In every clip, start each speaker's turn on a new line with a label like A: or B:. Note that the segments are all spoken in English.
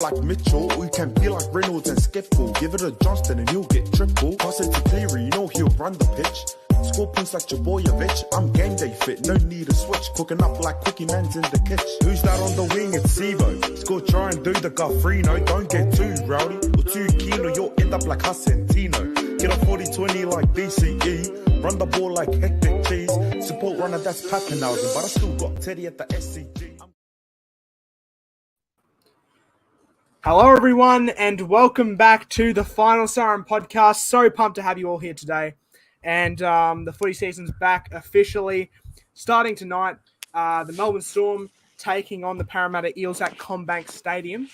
A: like Mitchell, or you can be like Reynolds and Skiffle. Give it a Johnston and he'll get triple. Pass it to Cleary, you know he'll run the pitch. Score points like Jaboyevich. I'm game day fit, no need to switch. Cooking up like Cookie Man's in the kitchen. Who's that on the wing? It's Sivo. Score, try and do the Guffrino. Don't get too rowdy or too keen, or you'll end up like Hasentino. Get a 40-20 like BCE. Run the ball like hectic cheese. Support runner, that's Pappenhausen, but I still got Teddy at the SCG.
B: Hello, everyone, and welcome back to the Final Siren podcast. So pumped to have you all here today. And the footy season's back officially. Starting tonight, the Melbourne Storm taking on the Parramatta Eels at Combank Stadium.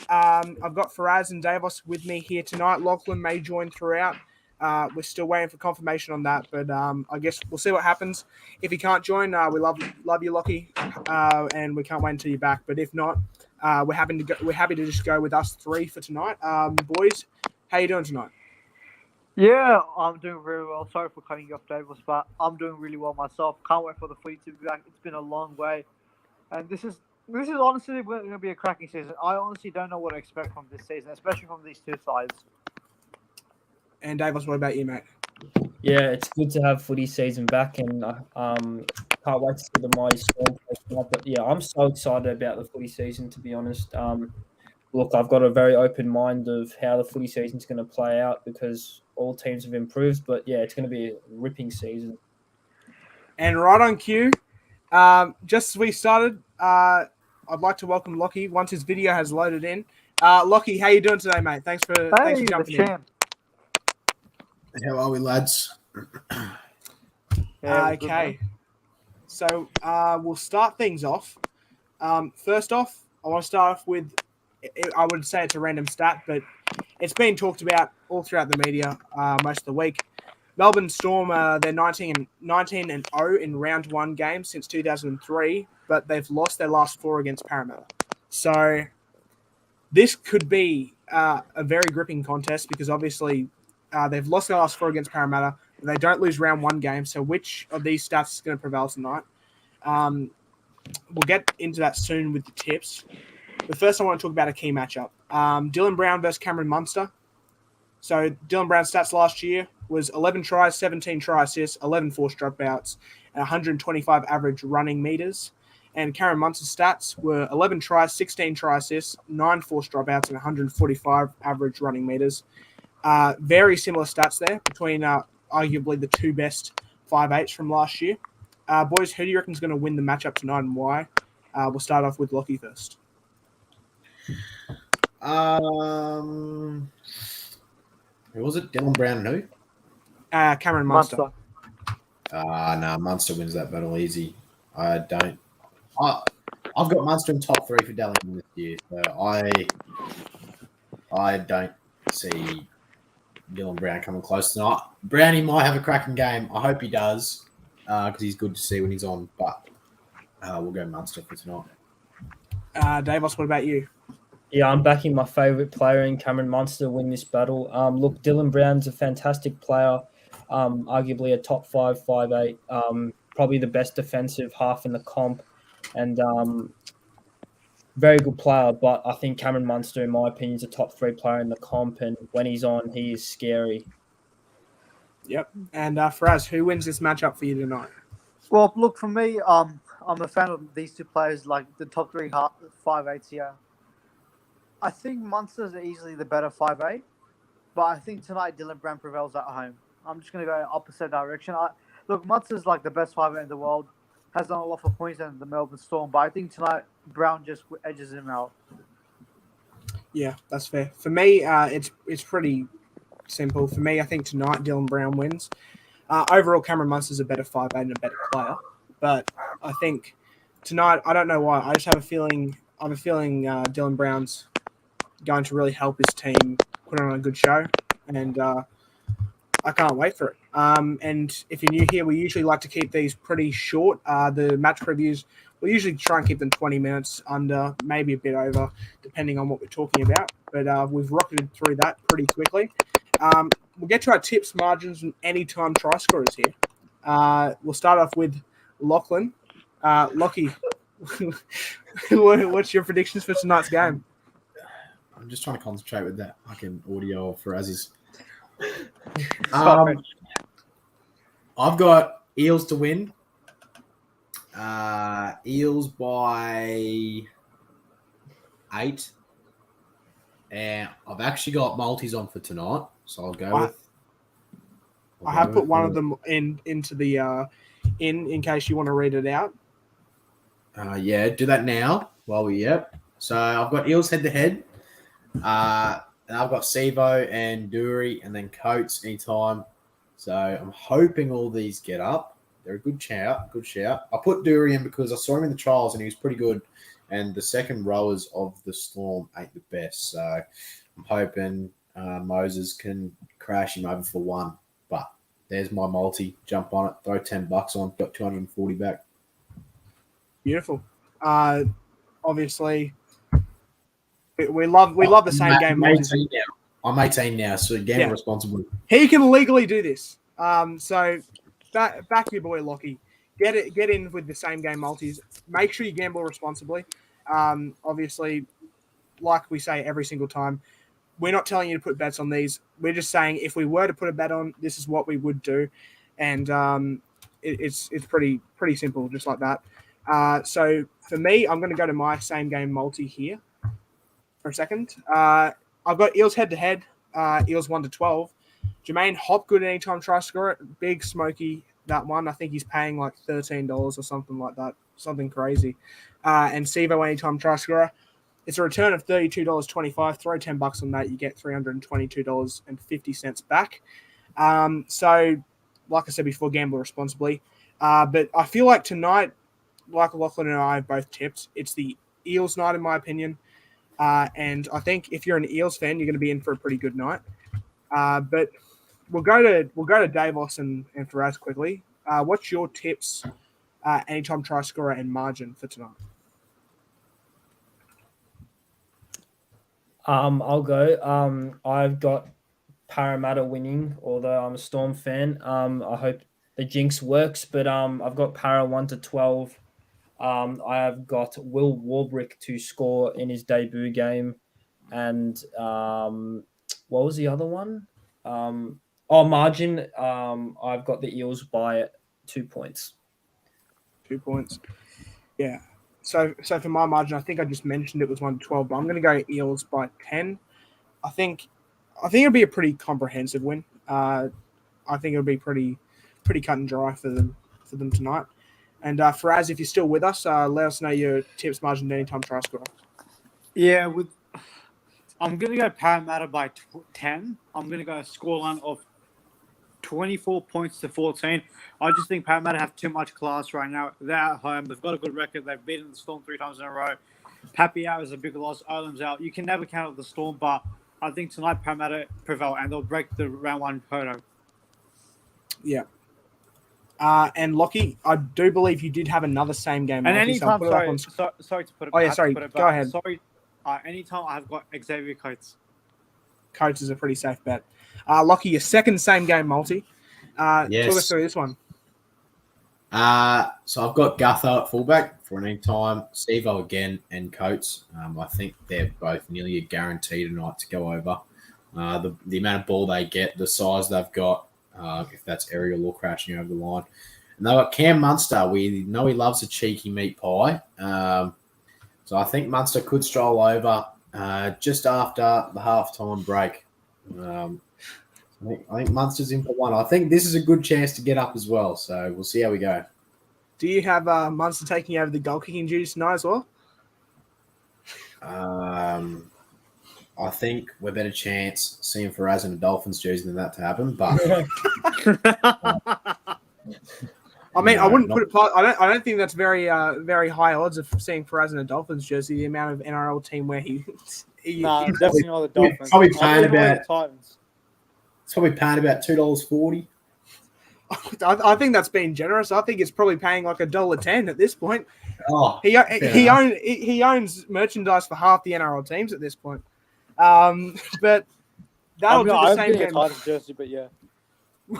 B: I've got Faraz and Davos with me here tonight. Lachlan may join throughout. We're still waiting for confirmation on that, but I guess we'll see what happens. If he can't join, we love you, Lockie, and we can't wait until you're back. But if not, we're happy to just go with us three for tonight. Boys, how you doing tonight?
C: Yeah, I'm doing very well. Sorry for cutting you off, Davis, but I'm doing really well myself. Can't wait for the footy to be back. It's been a long way, and this is honestly going to be a cracking season. I honestly don't know what to expect from this season, especially from these two sides.
B: And Davis, what about you, mate?
D: Yeah, it's good to have footy season back, and can't wait to see the Mighty Storm taking up. But yeah, I'm so excited about the footy season, to be honest. Look, I've got a very open mind of how the footy season's going to play out because all teams have improved. But yeah, it's going to be a ripping season.
B: And right on cue, just as we started, I'd like to welcome Lockie once his video has loaded in. Lockie, how you doing today, mate? Thanks for jumping in.
E: How are we, lads?
B: Okay. So we'll start things off. First off, I want to start off with, I would say it's a random stat, but it's been talked about all throughout the media most of the week. Melbourne Storm, they're 19 and 0 in round one games since 2003, but they've lost their last four against Parramatta. So this could be a very gripping contest because obviously they've lost their last four against Parramatta. They don't lose round one game. So which of these stats is going to prevail tonight? We'll get into that soon with the tips. But first I want to talk about a key matchup. Dylan Brown versus Cameron Munster. So Dylan Brown's stats last year was 11 tries, 17 try assists, 11 forced dropouts, and 125 average running meters. And Cameron Munster's stats were 11 tries, 16 try assists, 9 forced dropouts, and 145 average running meters. Very similar stats there between arguably the two best 5'8" from last year. Boys, who do you reckon is going to win the matchup tonight and why? We'll start off with Lockie first.
E: Who was it? Dylan Brown and who?
B: Cameron Munster.
E: Munster wins that battle easy. I've got Munster in top three for Dallin this year, so I don't see Dylan Brown coming close tonight. Brownie might have a cracking game. I hope he does because he's good to see when he's on, but we'll go Munster for tonight.
B: Davos, what about you?
D: Yeah, I'm backing my favourite player in Cameron Munster to win this battle. Look, Dylan Brown's a fantastic player, arguably a top 5'8", probably the best defensive half in the comp, and very good player. But I think Cameron Munster, in my opinion, is a top 3 player in the comp, and when he's on, he is scary.
B: Yep. And Faraz, who wins this matchup for you tonight?
C: Well, look, for me, I'm a fan of these two players, like the top 3 5'8" here. I think Munster's easily the better 5'8", but I think tonight Dylan Brown prevails at home. I'm just going to go opposite direction. Look, Munster's like the best 5'8" in the world, has done a lot for points in the Melbourne Storm, but I think tonight Brown just edges him out.
B: Yeah, that's fair. For me, it's pretty simple. For me, I think tonight Dylan Brown wins. Overall, Cameron Munster's a better 5'8" and a better player, but I think tonight, I don't know why, I just have a feeling Dylan Brown's going to really help his team put on a good show, and I can't wait for it. And if you're new here, we usually like to keep these pretty short. The match previews, we usually try and keep them 20 minutes under, maybe a bit over, depending on what we're talking about. But we've rocketed through that pretty quickly. We'll get to our tips, margins, and anytime try scorers here. We'll start off with Lachlan. Lockie, what's your predictions for tonight's game?
E: just trying to concentrate with that fucking audio for Razzies.
C: Sorry.
E: I've got Eels to win. Eels by 8. And I've actually got multis on for tonight, so I'll go with.
B: I have put one of them into the in case you want to read it out.
E: Yeah, do that now while we yep. So I've got Eels head to head. And I've got Sevo and Dury and then Coates anytime. So I'm hoping all these get up. They're a good shout. Good shout. I put Dury in because I saw him in the trials and he was pretty good. And the second rowers of the Storm ain't the best. So I'm hoping Moses can crash him over for 1. But there's my multi. Jump on it. Throw $10 on. Got 240 back.
B: Beautiful. Obviously, we love the same game.
E: I'm 18 now, so gamble responsibly.
B: He can legally do this. So back to your boy Lockie. Get in with the same game multis. Make sure you gamble responsibly. Obviously, like we say every single time, we're not telling you to put bets on these. We're just saying if we were to put a bet on, this is what we would do, and it's pretty simple, just like that. So for me, I'm going to go to my same game multi here for a second. I've got Eels head to head. Eels 1-12. Jermaine Hopgood anytime try score it. Big Smoky, that one. I think he's paying like $13 or something like that. Something crazy. And Sevo anytime try scorer. It's a return of $32.25. Throw $10 on that, you get $322.50 back. So, like I said before, gamble responsibly. But I feel like tonight, like Lachlan and I have both tipped, it's the Eels night in my opinion. And I think if you're an Eels fan, you're going to be in for a pretty good night. But we'll go to Davos and Faraz quickly. What's your tips? Anytime try scorer and margin for tonight.
D: I'll go. I've got Parramatta winning, although I'm a Storm fan. I hope the jinx works, but I've got Para 1-12. I have got Will Warbrick to score in his debut game, and what was the other one? Margin. I've got the Eels by 2 points.
B: 2 points. Yeah. So for my margin, I think I just mentioned it was 1-12, but I'm going to go Eels by 10. I think it'll be a pretty comprehensive win. I think it'll be pretty cut and dry for them tonight. And Faraz, if you're still with us, let us know your tips, margin, anytime try scorer.
C: Yeah, I'm going to go Parramatta by 10. I'm going to go a scoreline of 24 points to 14. I just think Parramatta have too much class right now. They're at home. They've got a good record. They've beaten the Storm 3 times in a row. Pappy out is a big loss. Olam's out. You can never count out the Storm, but I think tonight Parramatta prevail and they'll break the round 1 photo.
B: Yeah. And Lockie, I do believe you did have another same game.
C: And anytime, sorry to put it.
B: Oh yeah, sorry. Go ahead.
C: Sorry. Anytime I've got Xavier Coates.
B: Coates is a pretty safe bet. Lockie, your second same game multi.
E: Yes.
B: Talk us through this one.
E: So I've got Gutho at fullback for an anytime, Sevo again, and Coates. I think they're both nearly a guarantee tonight to go over. The amount of ball they get, the size they've got, if that's aerial or crashing over the line. And they've got Cam Munster. We know he loves a cheeky meat pie. So I think Munster could stroll over just after the halftime break. I think Munster's in for 1. I think this is a good chance to get up as well. So we'll see how we go.
B: Do you have Munster taking over the goal kicking duties tonight as well?
E: I think we're better chance seeing Faraz in a Dolphins jersey than that to happen. But
B: I mean, I wouldn't put it. I don't think that's very high odds of seeing Faraz in a Dolphins jersey. The amount of NRL team where he
C: definitely not the Dolphins.
E: Probably paying about Titans. It's probably paying about $2.40.
B: I think that's being generous. I think it's probably paying like $1.10 at this point.
E: Oh,
B: he owns merchandise for half the NRL teams at this point. But that'll do the same game.
C: Titans jersey, but yeah.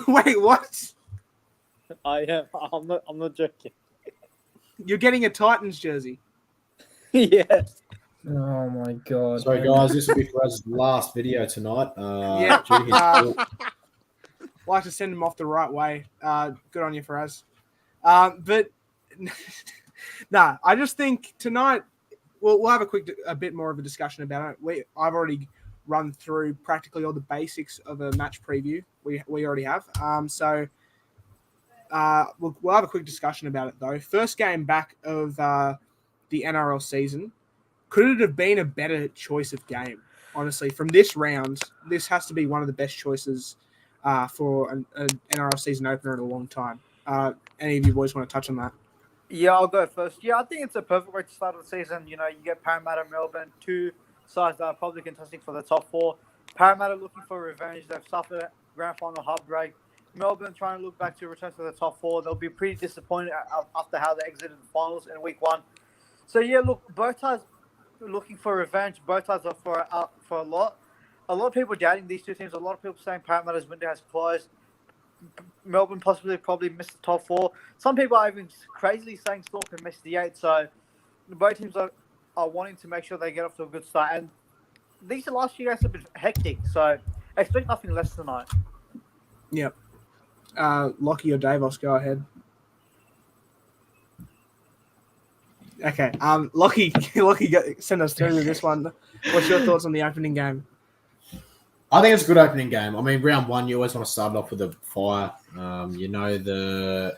B: Wait, what?
C: I am. I'm not joking.
B: You're getting a Titans jersey.
C: Yeah.
D: Oh my god.
E: Sorry, guys. This will be for us last video tonight.
B: Yeah.
E: Due to his fault.
B: Like to send him off the right way. Good on you, Faraz. But nah, I just think tonight we'll have a bit more of a discussion about it. I've already run through practically all the basics of a match preview. We already have. So we'll have a quick discussion about it though. First game back of the NRL season. Could it have been a better choice of game? Honestly, from this round, this has to be one of the best choices for an NRL season opener in a long time. Any of you boys want to touch on that?
C: Yeah, I'll go first. Yeah, I think it's a perfect way to start the season. You get Parramatta, Melbourne, two sides that are probably contesting for the top four. Parramatta looking for revenge. They've suffered a grand final heartbreak. Melbourne trying to look back to return to the top four. They'll be pretty disappointed after how they exited the finals in week one. So, yeah, look, both sides looking for revenge. Both sides are for a lot. A lot of people doubting these two teams. A lot of people saying Parramatta's window has closed. Melbourne probably missed the top four. Some people are even crazily saying Storm can miss the 8. So both teams are wanting to make sure they get off to a good start. And these last few games have been hectic. So expect nothing less tonight.
B: Yep. Lockie or Davos, go ahead. Okay. Lockie, send us through with this one. What's your thoughts on the opening game?
E: I think it's a good opening game. I mean, round one, you always want to start off with a fire. The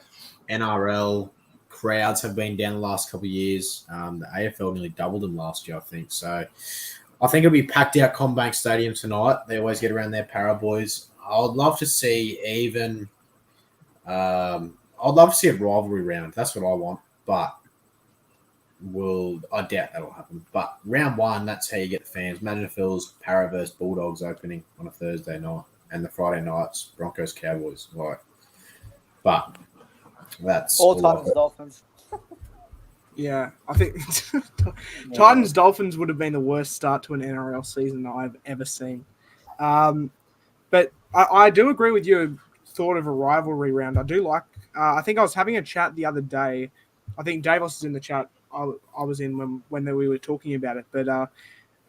E: NRL crowds have been down the last couple of years. The AFL nearly doubled them last year, I think. So I think it'll be packed out CommBank Stadium tonight. They always get around their Para boys. I'd love to see a rivalry round. That's what I want. But I doubt that'll happen. But round one, that's how you get the fans. Imagine if it was Para versus Bulldogs opening on a Thursday night, and the Friday nights Broncos Cowboys. But that's
C: all Titans Dolphins.
B: Yeah, I think Titans Dolphins would have been the worst start to an NRL season I've ever seen. But I do agree with your thought of a rivalry round. I do like. I think I was having a chat the other day. I think Davos is in the chat. I was in when we were talking about it, but a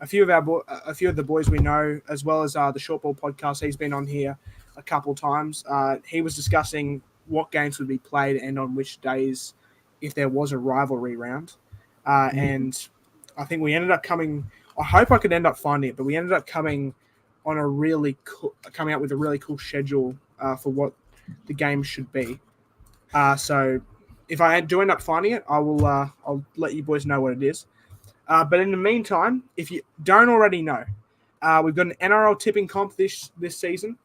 B: few of the boys we know, as well as the Short Ball podcast, he's been on here a couple times. He was discussing what games would be played and on which days if there was a rivalry round, and I think we ended up coming. I hope I could end up finding it, but we ended up coming on coming up with a really cool schedule for what the game should be. So. If I do end up finding it, I'll let you boys know what it is. But in the meantime, if you don't already know, we've got an NRL tipping comp this season.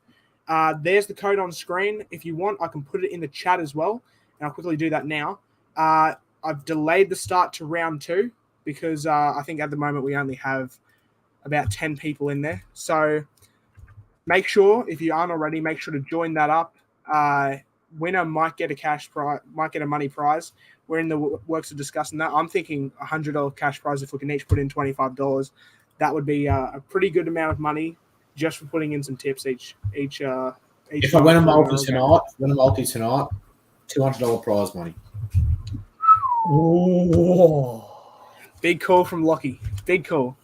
B: There's the code on screen. If you want, I can put it in the chat as well, and I'll quickly do that now. I've delayed the start to round 2 because I think at the moment we only have about 10 people in there. So make sure, if you aren't already, make sure to join that up. Winner might get a cash prize, might get a money prize. We're in the works of discussing that. I'm thinking $100 cash prize if we can each put in $25. That would be a pretty good amount of money just for putting in some tips each. If
E: I win a multi tonight, $200 prize money.
B: Ooh. Big call from Lockie. Big call.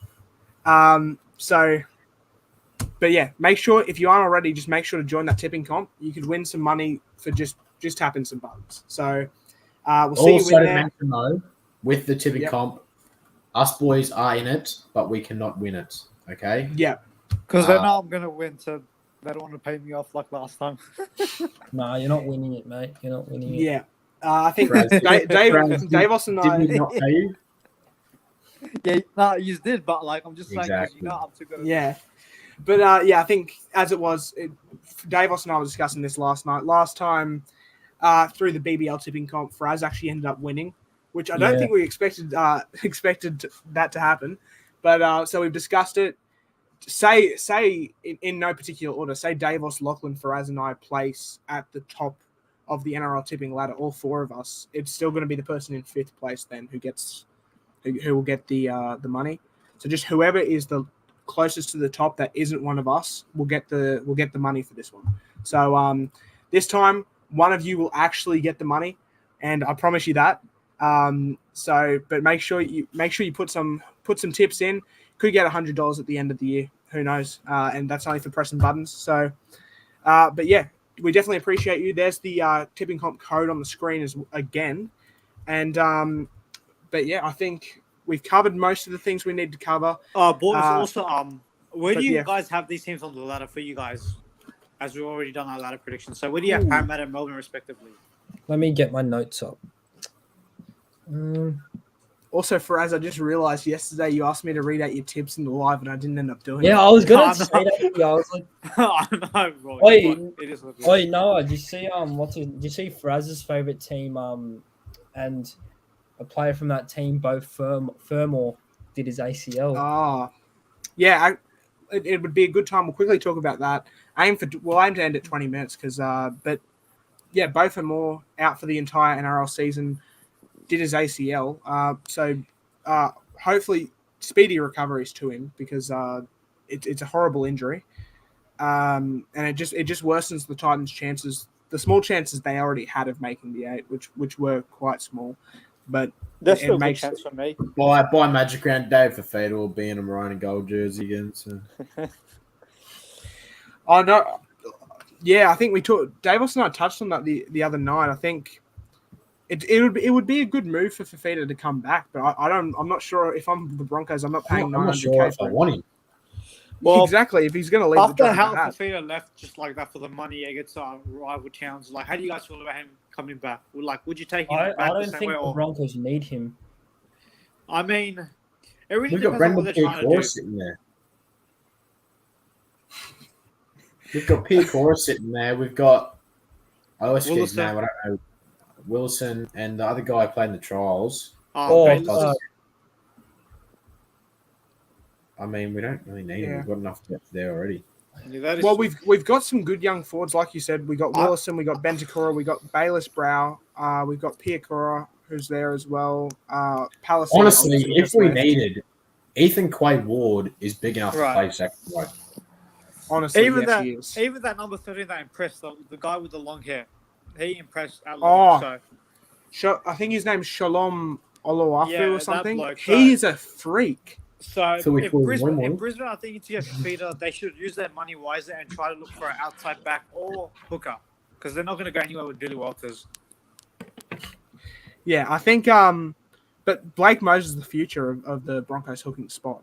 B: But yeah, make sure if you aren't already, just make sure to join that tipping comp. You could win some money for just tapping some buttons. So we'll see you in there.
E: Mention though, with the tipping comp, us boys are in it, but we cannot win it. Okay?
B: Yeah.
C: Because they know I'm going to win, so they don't want to pay me off like last time.
D: No, you're not winning it, mate. You're not winning it.
B: Yeah. I think Davos and I.
E: Did we not pay you?
C: Yeah, no, you did, but I'm just saying because I'm too good at
B: Yeah. But I think as it was, Davos and I were discussing this last night. Last time through the BBL tipping comp, Fraz actually ended up winning, which I don't think we expected that to happen. But so we've discussed it. Say in no particular order. Say Davos, Lachlan, Faraz, and I place at the top of the NRL tipping ladder. All 4 of us. It's still going to be the person in 5th place then who will get the money. So just whoever is the closest to the top that isn't one of us will get the money for this one. So this time one of you will actually get the money, and I promise you that. But make sure you put some tips in. Could get $100 at the end of the year. Who knows? And that's only for pressing buttons. So, but yeah, we definitely appreciate you. There's the tipping comp code on the screen again. And but yeah, I think we've covered most of the things we need to cover.
F: Boys, also, where do you
B: yeah.
F: guys have these teams on the ladder for you guys? As we've already done our ladder predictions. So where do you have Parramatta and Melbourne respectively?
D: Let me get my notes up.
B: Also, Faraz, I just realized yesterday you asked me to read out your tips in the live, and I didn't end up doing it.
D: Yeah, I was gonna say that. Yeah, I was like,
F: I know, bro.
D: Wait, no, did you see did you see Faraz's favorite team and a player from that team, both Fermor, did his ACL.
B: Oh, yeah. It would be a good time. We'll quickly talk about that. Aim to end at 20 minutes but yeah, both are more out for the entire NRL season. Did his ACL. So hopefully speedy recoveries to him because it's a horrible injury. And it just worsens the Titans' chances, the small chances they already had of making the 8, which were quite small. But
F: that's still a good chance for me.
E: Buy Magic Round Dave Fifita will be in a maroon and gold jersey again. So.
B: Oh no, yeah, I think Davos and I touched on that the other night. I think it would be a good move for Fifita to come back, but I'm not sure if I'm the Broncos. I'm not paying $900K.
E: I'm not sure if I want him.
B: Well, exactly. If he's going to leave
F: after
B: the
F: how Fifita left just like that for the money against our rival towns, like how do you guys feel about him coming back? Like, would you take him back?
D: I don't think the Broncos need him.
F: I mean, it really
E: we've got Brendan Pierre sitting there. We've got Pierre Cora sitting there. We've got I always forget his name. I don't know. Wilson and the other guy playing the trials. I mean, we don't really need him. We've got enough depth there already.
F: Yeah,
B: well, we've got some good young forwards, like you said. We got Willison, we got Benticora, we got Bayless Brow, we've got Pierre Cora, who's there as well. Palestine,
E: honestly, if we needed, Ethan Quaid Ward is big enough to play second row.
B: Honestly,
F: even
B: yes,
F: that number 13 that impressed the guy with the long hair, he impressed at long.
B: So I think his name's Shalom Oluwafu or something.
F: Bloke,
B: he is a freak.
F: So in Brisbane, I think to get Fifita, they should use their money wiser and try to look for an outside back or hooker because they're not going to go anywhere with Billy Walters.
B: Yeah, I think. But Blake Moses is the future of the Broncos hooking spot.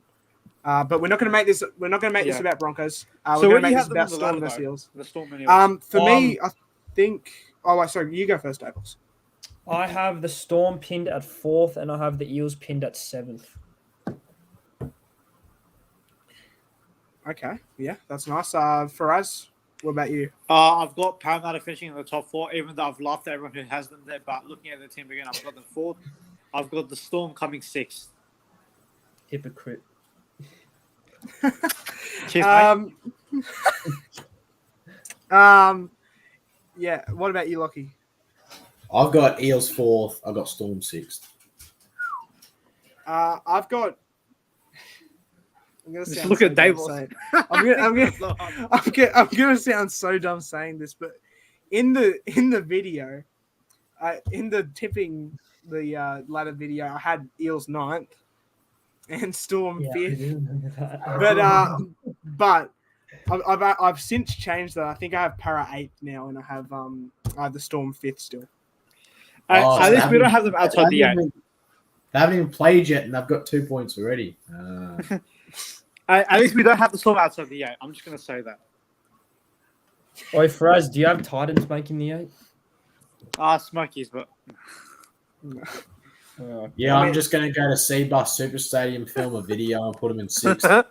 B: But we're not going to make this. We're not going to make this about Broncos. We're going to make this about Storm versus Eels.
F: The Storm and Eels.
B: For me, I think. Oh, sorry. You go first, Davis.
D: I have the Storm pinned at 4th, and I have the Eels pinned at 7th.
B: Okay, yeah, that's nice. Faraz, what about you?
F: I've got Parramatta finishing in the top 4, even though I've laughed at everyone who has them there. But looking at the team again, I've got them 4th. I've got the Storm coming 6th.
D: Hypocrite.
F: Cheers,
B: yeah. What about you, Lockie?
E: I've got Eels 4th. I've got Storm 6th.
B: I've got.
F: Just look at Dave.
B: I'm gonna sound so dumb saying this, but in the video, in the tipping the ladder video, I had Eels 9th and Storm 5th. But I've since changed that. I think I have Para 8th now, and I have the Storm 5th still.
F: At least we don't have them outside the 8.
E: They haven't even played yet, and they've got 2 points already.
F: At least we don't have the Storm outside the 8. I'm just going to say that.
D: Oi, Faraz, do you have Titans making the 8?
F: Smokies, but...
E: Yeah, I'm just going to go to C-Bus Super Stadium, film a video, and put them in 6th.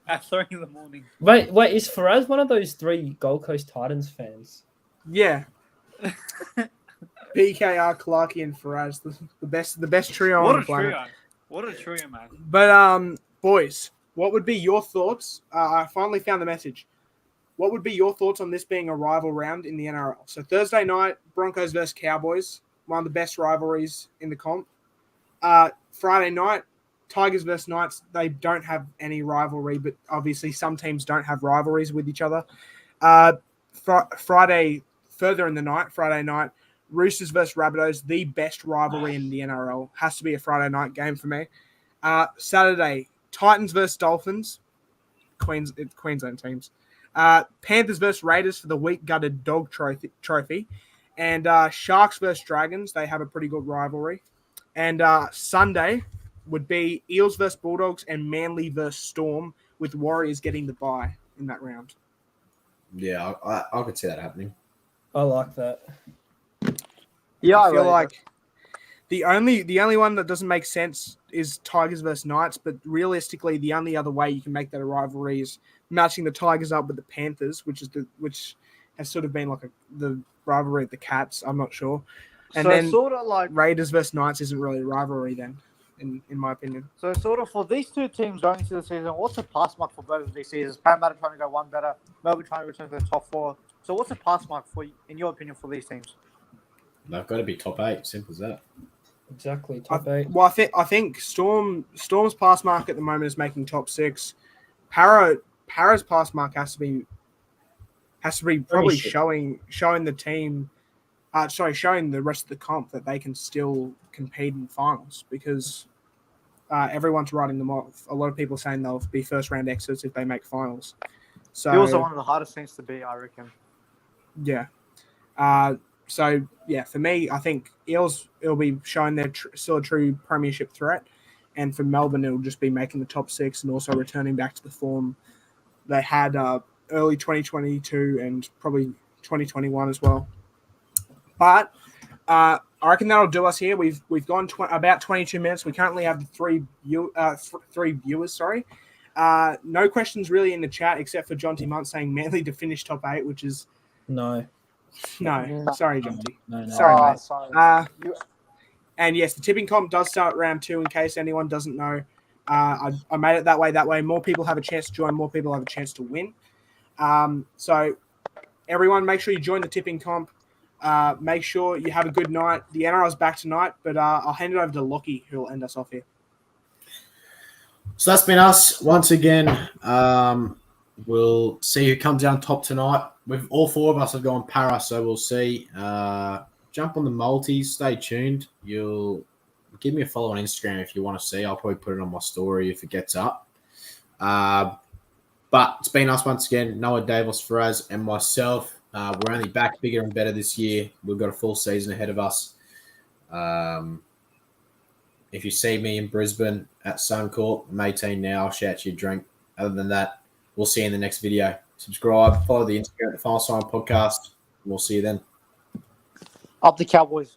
F: At 3 in the morning.
D: Wait, is Faraz one of those 3 Gold Coast Titans fans?
B: Yeah. BKR, Clarkey, and Faraz, the best trio on the planet.
F: What a trio, man.
B: But boys, what would be your thoughts? I finally found the message. What would be your thoughts on this being a rival round in the NRL? So Thursday night, Broncos versus Cowboys, one of the best rivalries in the comp. Friday night, Tigers versus Knights. They don't have any rivalry, but obviously some teams don't have rivalries with each other. Friday, further in the night, Friday night, Roosters versus Rabbitohs, the best rivalry in the NRL. Has to be a Friday night game for me. Saturday, Titans versus Dolphins. Queensland teams. Panthers versus Raiders for the weak-gutted dog trophy. And Sharks versus Dragons. They have a pretty good rivalry. And Sunday would be Eels versus Bulldogs and Manly versus Storm, with Warriors getting the bye in that round.
E: Yeah, I could see that happening.
D: I like that.
C: Yeah,
B: I feel
C: really
B: like the only one that doesn't make sense is Tigers versus Knights, but realistically, the only other way you can make that a rivalry is matching the Tigers up with the Panthers, which has sort of been like the rivalry of the Cats. I'm not sure. And
C: so
B: then
C: sort of like
B: Raiders versus Knights isn't really a rivalry then, in my opinion.
C: so sort of for these two teams going into the season, what's the pass mark for both of these seasons? Parramatta trying to go one better, Melbourne trying to return to the top 4. So what's the pass mark for, in your opinion, for these teams?
E: They've got to be top 8. Simple as that.
D: Exactly, top 8.
B: Well, I think Storm's pass mark at the moment is making top 6. Para's pass mark has to be probably showing the team, showing the rest of the comp that they can still compete in finals, because everyone's writing them off. A lot of people saying they'll be first round exits if they make finals. So
C: It was one of the hardest things to beat, I reckon.
B: Yeah. So yeah, for me, I think Eels it'll be showing their still a true premiership threat, and for Melbourne it'll just be making the top 6 and also returning back to the form they had early 2022 and probably 2021 as well. But I reckon that'll do us here. We've gone about 22 minutes. We currently have three viewers. Sorry. No questions really in the chat except for Jonty Munt saying Manly to finish top 8, which is
D: No.
B: Sorry, Jonty.
D: No.
B: Sorry, mate.
C: Sorry.
B: And yes, the tipping comp does start round 2 in case anyone doesn't know. I made it that way. That way, more people have a chance to join. More people have a chance to win. So everyone, make sure you join the tipping comp. Make sure you have a good night. The NRL's back tonight, but I'll hand it over to Lockie, who will end us off here.
E: So that's been us once again. We'll see who comes down top tonight. With all 4 of us have gone para, so we'll see. Jump on the multis. Stay tuned. You'll give me a follow on Instagram if you want to see. I'll probably put it on my story if it gets up. But it's been us once again. Noah, Davis, Faraz, and myself. We're only back bigger and better this year. We've got a full season ahead of us. If you see me in Brisbane at Suncorp, I'm 18 now. I'll shout you a drink. Other than that, we'll see you in the next video. Subscribe, follow the Instagram at the Final Sign Podcast. We'll see you then.
C: Up the Cowboys.